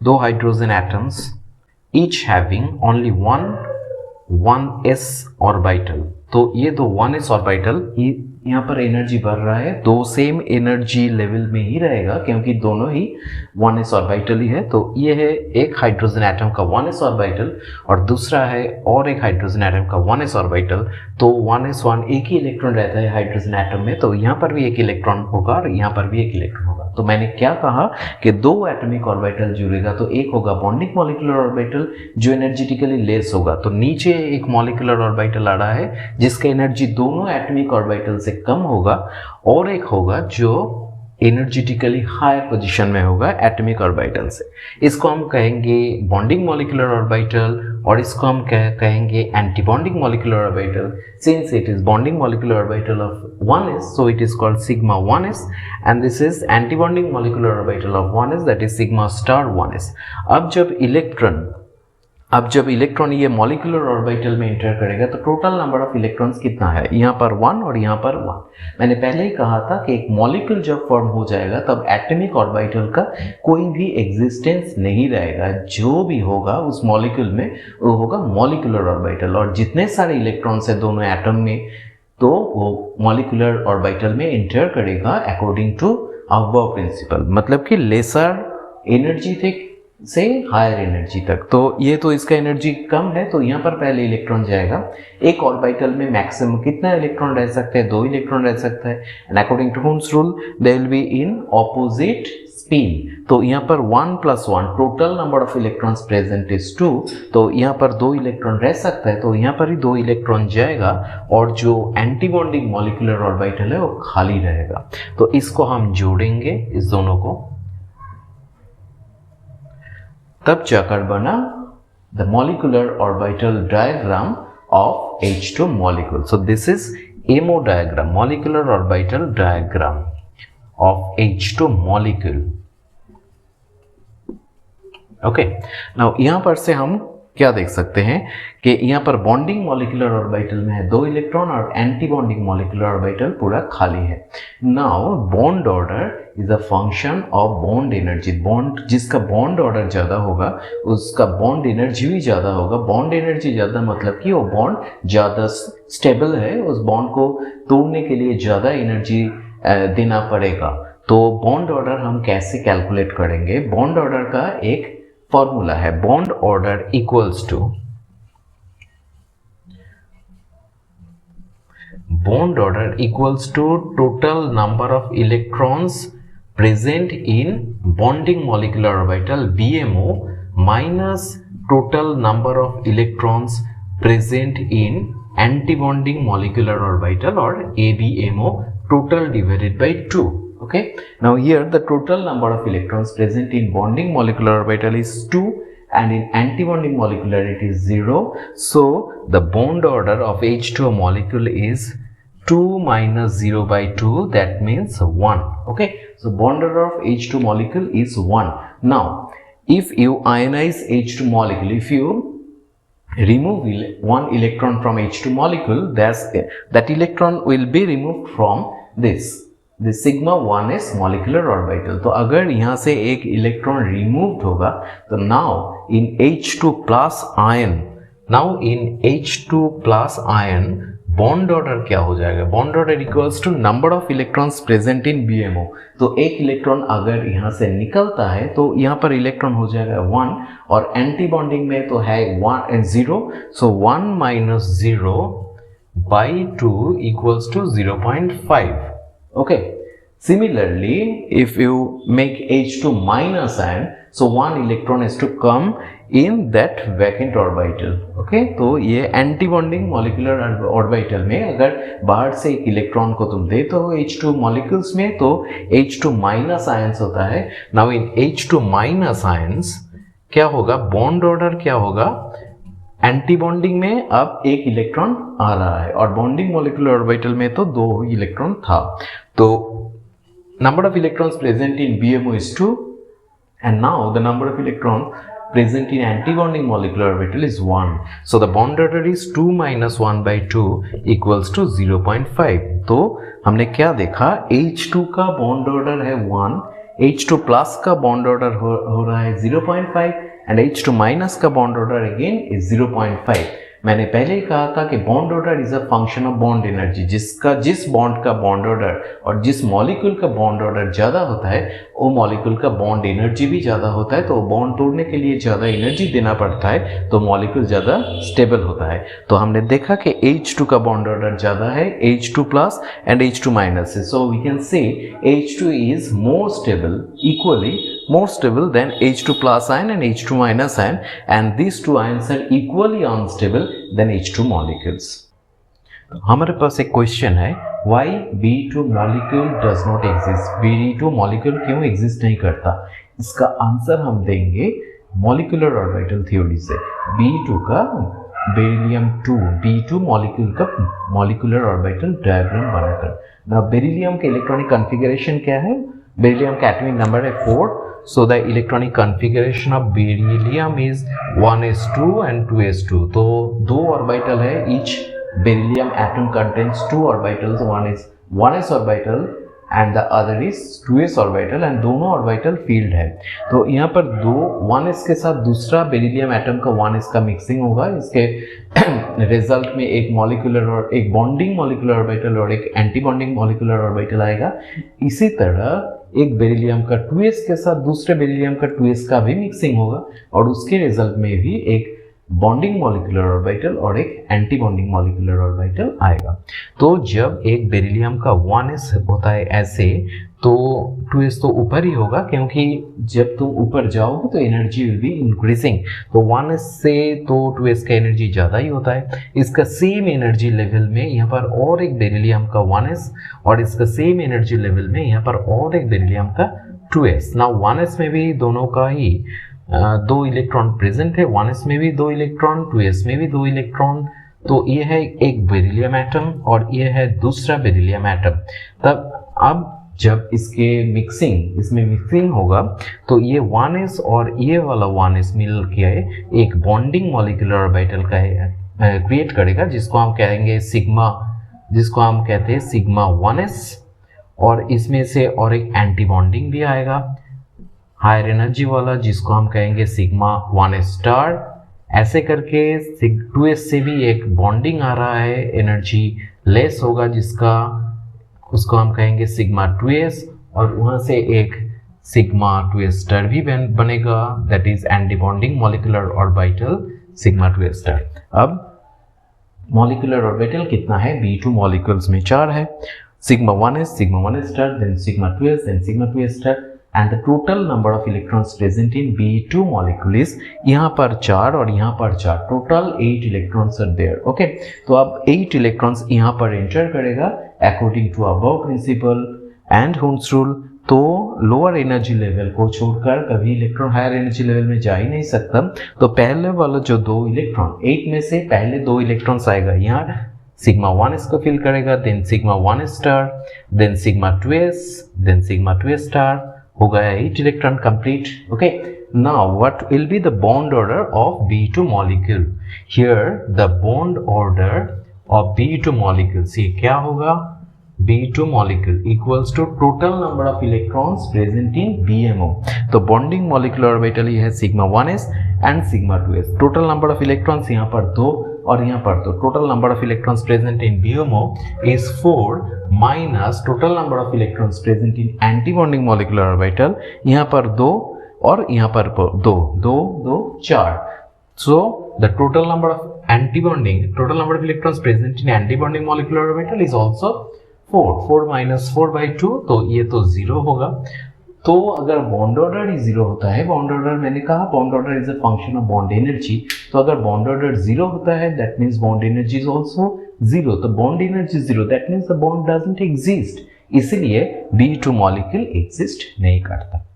दो hydrogen atoms each having only one S orbital. तो ये दो 1s ऑर्बिटल, यहाँ पर एनर्जी बढ़ रहा है, दो सेम एनर्जी लेवल में ही रहेगा क्योंकि दोनों ही 1s ऑर्बिटल ही है। तो ये है एक हाइड्रोजन एटम का 1s ऑर्बिटल और दूसरा है और एक हाइड्रोजन एटम का 1s ऑर्बिटल। तो 1s1 एक ही इलेक्ट्रॉन रहता है हाइड्रोजन एटम में, तो यहाँ पर भी एक इलेक्ट्रॉन होगा और यहाँ पर भी एक इलेक्ट्रॉन होगा। तो मैंने क्या कहा कि दो एटॉमिक ऑर्बिटल जुड़ेगा तो एक होगा बॉन्डिंग मॉलिक्यूलर ऑर्बिटल जो एनर्जेटिकली लेस होगा। तो नीचे एक मॉलिक्यूलर ऑर्बिटल आ रहा है जिसका एनर्जी दोनों एटॉमिक ऑर्बिटल से कम होगा और एक होगा जो एनर्जेटिकली हायर पोजीशन में होगा एटॉमिक ऑर्बिटल से। इसको हम कहेंगे बॉन्डिंग मॉलिक्यूलर ऑर्बिटल और इसको हम कहेंगे anti bonding molecular orbital. Since it is bonding molecular orbital of 1s, so it is called sigma 1s, and this is anti bonding molecular orbital of 1s, that is sigma star 1s। अब जब electron ये molecular orbital में inter करेगा तो total number of electrons कितना है, यहाँ पर 1 और यहाँ पर 1। मैंने पहले ही कहा था कि एक मॉलिक्यूल जब फॉर्म हो जाएगा तब एटॉमिक ऑर्बिटल का कोई भी एग्जिस्टेंस नहीं रहेगा, जो भी होगा उस मॉलिक्यूल में वो होगा मॉलिक्यूलर ऑर्बिटल। और जितने सारे इलेक्ट्रॉन्स है दोनों एटम में तो वो मॉलिक्यूलर ऑर्बिटल में इंटर करेगा अकॉर्डिंग टू अबव प्रिंसिपल, मतलब कि लेसर एनर्जी से हायर एनर्जी तक। तो ये तो इसका एनर्जी कम है तो यहाँ पर पहले इलेक्ट्रॉन जाएगा। एक ऑर्बिटल में मैक्सिमम कितना इलेक्ट्रॉन रह सकते हैं, 2 इलेक्ट्रॉन रह सकता है, and according to Hund's rule they will be in opposite spin. तो यहाँ पर 1 + 1 total number of electrons present is 2, तो यहाँ पर 2 इलेक्ट्रॉन रह सकता है तो यहाँ पर ही 2 इलेक्ट्रॉन जाएगा और जो एंटी बॉन्डिंग मॉलिक्यूलर ऑर्बिटल है वो खाली रहेगा। तो इसको हम जोड़ेंगे इस दोनों को, तब जाकर बना the molecular orbital diagram of H2 molecule. So this is MO diagram, molecular orbital diagram of H2 molecule. Okay, now यहाँ पर से हम क्या देख सकते हैं कि यहाँ पर बॉन्डिंग मॉलिक्यूलर ऑर्बिटल में है 2 इलेक्ट्रॉन और एंटी बॉन्डिंग मॉलिक्यूलर ऑर्बिटल पूरा खाली है। Now bond order is a function of bond energy. Bond जिसका बॉन्ड ऑर्डर ज़्यादा होगा उसका बॉन्ड एनर्जी भी ज़्यादा होगा। बॉन्ड एनर्जी ज़्यादा मतलब कि वो बॉन्ड ज़्यादा स्टेबल है, उस बॉन्ड को तोड़ने के लिए ज़्यादा एनर्जी देना पड़ेगा। तो बॉन्ड ऑर्डर हम कैसे कैलकुलेट करेंगे, बॉन्ड ऑर्डर का एक फॉर्मूला है, bond order equals to total number of electrons present in bonding molecular orbital BMO minus total number of electrons present in anti bonding molecular orbital और ABMO total divided by 2. Okay, now here the total number of electrons present in bonding molecular orbital is 2 and in anti-bonding molecular it is 0. So the bond order of H2 molecule is 2 minus 0 by 2, that means 1. Okay, so bond order of H2 molecule is 1. Now if you ionize H2 molecule, if you remove one electron from H2 molecule, that electron will be removed from this sigma 1s molecular orbital। तो अगर यहाँ से एक electron removed होगा तो now in H2 plus ion bond order क्या हो जाएगा, bond order equals to number of electrons present in BMO। तो एक इलेक्ट्रॉन अगर यहाँ से निकलता है तो यहाँ पर इलेक्ट्रॉन हो जाएगा 1 और एंटी बॉन्डिंग में तो है 1 and 0, so 1 minus 0 by 2 equals to 0.5. Okay, similarly if you make H2 minus ion, so 1 electron has to come in that vacant orbital। okay, तो ये एंटी बॉन्डिंग मॉलिक्यूलर ऑर्बिटल में अगर बाहर से एक इलेक्ट्रॉन को तुम देते हो H2 मॉलिक्यूल्स में तो H2 माइनस आयंस होता है। Now in H2 minus ions क्या होगा, बॉन्ड ऑर्डर क्या होगा, एंटी बॉन्डिंग में अब एक इलेक्ट्रॉन आ रहा है और बॉन्डिंग मॉलिक्यूलर ऑर्बिटल में तो 2 इलेक्ट्रॉन था। तो number of electrons present in BMO is 2 and now the number of electrons present in anti-bonding molecular orbital is 1. So the bond order is 2 minus 1 by 2 equals to 0.5. तो हमने क्या देखा, H2 का bond order है 1, H2 plus का bond order हो रहा है 0.5 एंड H2 माइनस का बॉन्ड ऑर्डर अगेन इज 0.5। मैंने पहले ही कहा था कि bond order is a function of bond energy. जिस बॉन्ड का बॉन्ड ऑर्डर और जिस मॉलिक्यूल का बॉन्ड ऑर्डर ज़्यादा होता है वो मॉलिक्यूल का बॉन्ड एनर्जी भी ज़्यादा होता है, तो बॉन्ड तोड़ने के लिए ज़्यादा एनर्जी देना पड़ता है, तो मॉलिक्यूल ज़्यादा स्टेबल होता है। तो हमने देखा कि H2 का बॉन्ड ऑर्डर ज़्यादा है, H2 plus and H2 minus है, so we can say H2 is more stable, equally more stable than H2 plus ion and H2 minus ion, and these two ions are equally unstable than H2 molecules. हमारे पास एक question है, why B2 molecule does not exist? B2 molecule क्यों exist नहीं करता? इसका answer हम देंगे molecular orbital theory से। B2 का बेरिलियम 2 B2 मॉलिक्यूल का मॉलिक्यूलर ऑर्बिटल डायग्राम बनाकर। ना बेरिलियम के इलेक्ट्रॉनिक कॉन्फ़िगरेशन क्या है? बेरिलियम का एटॉमिक नंबर है 4, so the electronic configuration of beryllium is 1s2 and 2s2। तो दो ऑर्बिटल है, each beryllium atom contains two orbitals, one is 1s orbital and the other is 2s orbital, and दोनों orbital field है। तो यहाँ पर दो 1s के साथ दूसरा बेरिलियम एटम का 1s का मिक्सिंग होगा, इसके रिजल्ट में एक मॉलिक्यूलर और एक बॉन्डिंग मॉलिक्यूलर ऑर्बिटल और एक एंटी बॉन्डिंग मॉलिक्यूलर ऑर्बिटल आएगा। इसी तरह एक बेरिलियम का 2s के साथ दूसरे बेरिलियम का 2s का भी मिक्सिंग होगा और उसके रिजल्ट में भी एक बॉन्डिंग मॉलिक्यूलर ऑर्बिटल और एक एंटी बॉन्डिंग मॉलिक्यूलर ऑर्बिटल आएगा। तो जब एक बेरिलियम का 1s होता है ऐसे, तो 2s तो ऊपर ही होगा, क्योंकि जब तुम ऊपर जाओगे तो एनर्जी विल बी इंक्रीजिंग, तो 1s से तो 2s का एनर्जी ज़्यादा ही होता है। इसका सेम एनर्जी लेवल में यहाँ पर और एक बेरिलियम का 1s और इसका सेम एनर्जी लेवल में यहाँ पर और एक बेरिलियम का 2s। नाउ 1s में भी दोनों का ही दो इलेक्ट्रॉन प्रेजेंट है, 1s में भी दो इलेक्ट्रॉन, 2s में भी दो इलेक्ट्रॉन। तो ये है एक बेरिलियम एटम और ये है दूसरा बेरिलियम एटम। तब अब जब इसमें मिक्सिंग होगा तो ये 1s और ये वाला 1s मिल के एक बॉन्डिंग मॉलिक्यूलर ऑर्बिटल का क्रिएट करेगा, जिसको हम कहते हैं सिग्मा 1s, और इसमें से और एक एंटी बॉन्डिंग भी आएगा हायर एनर्जी वाला, जिसको हम कहेंगे सिग्मा 1s स्टार। ऐसे करके 2s से भी एक बॉन्डिंग आ रहा है, एनर्जी लेस होगा, उसको हम कहेंगे सिग्मा 2s, और वहाँ से एक सिग्मा 2s स्टार भी बनेगा, that is anti bonding molecular orbital sigma 2s star. अब मॉलिक्यूलर ऑर्बिटल कितना है? B2 मॉलिक्यूल्स में 4 है, sigma 1s star, then sigma 2s, then sigma 2s star, and the total number of electrons present in B2 molecule is यहाँ पर 4 और यहाँ पर 4, total 8 electrons are there। okay? तो अब 8 electrons यहाँ पर enter करेगा according to above principle and Hund's rule। तो लोअर एनर्जी लेवल को छोड़कर कभी इलेक्ट्रॉन हायर एनर्जी लेवल में जा ही नहीं सकता। तो पहले वाला जो दो इलेक्ट्रॉन, 8 में से पहले दो इलेक्ट्रॉन्स आएगा, यहाँ सिग्मा 1s को फिल करेगा, then sigma 1s star, then sigma 2s, then sigma 2s star, हो गया 8 electron complete. Okay, now what will be the bond order of B2 molecule? Here the bond order of B2 molecules, ये क्या होगा? B2 molecule equals to total number of electrons present in BMO। तो bonding molecular orbital ये है sigma 1s and sigma 2s। Total number of electrons यहाँ पर 2 और यहाँ पर 2। Total number of electrons present in BMO is 4 minus total number of electrons present in anti bonding molecular orbital, यहाँ पर 2 और यहाँ पर 2 4। So the total number of electrons present in antibonding molecular orbital is also 4 minus 4 by 2, तो ये तो 0 होगा। तो अगर बॉन्ड ऑर्डर ही 0 होता है, बॉन्ड ऑर्डर मैंने कहा bond order is a function of bond energy, तो अगर बॉन्ड ऑर्डर 0 होता है that means bond energy is also 0। तो bond energy 0 that means the bond doesn't exist, इसलिए B2 मॉलिक्यूल एग्जिस्ट नहीं करता।